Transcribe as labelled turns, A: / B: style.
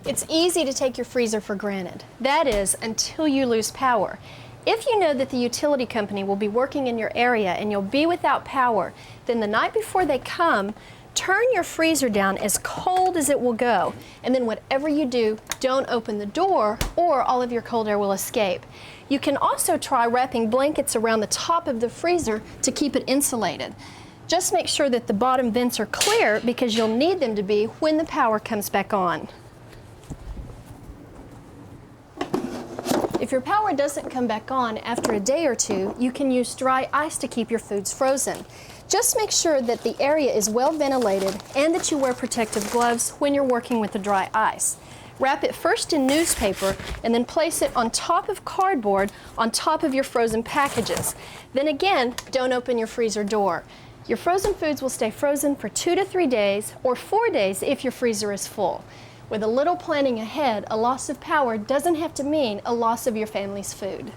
A: It's easy to take your freezer for granted. That is, until you lose power. If you know that the utility company will be working in your area and you'll be without power, then the night before they come, turn your freezer down as cold as it will go. And then whatever you do, don't open the door or all of your cold air will escape. You can also try wrapping blankets around the top of the freezer to keep it insulated. Just make sure that the bottom vents are clear because you'll need them to be when the power comes back on. If your power doesn't come back on after a day or two, you can use dry ice to keep your foods frozen. Just make sure that the area is well ventilated and that you wear protective gloves when you're working with the dry ice. Wrap it first in newspaper and then place it on top of cardboard on top of your frozen packages. Then again, don't open your freezer door. Your frozen foods will stay frozen for 2 to 3 days or 4 days if your freezer is full. With a little planning ahead, a loss of power doesn't have to mean a loss of your family's food.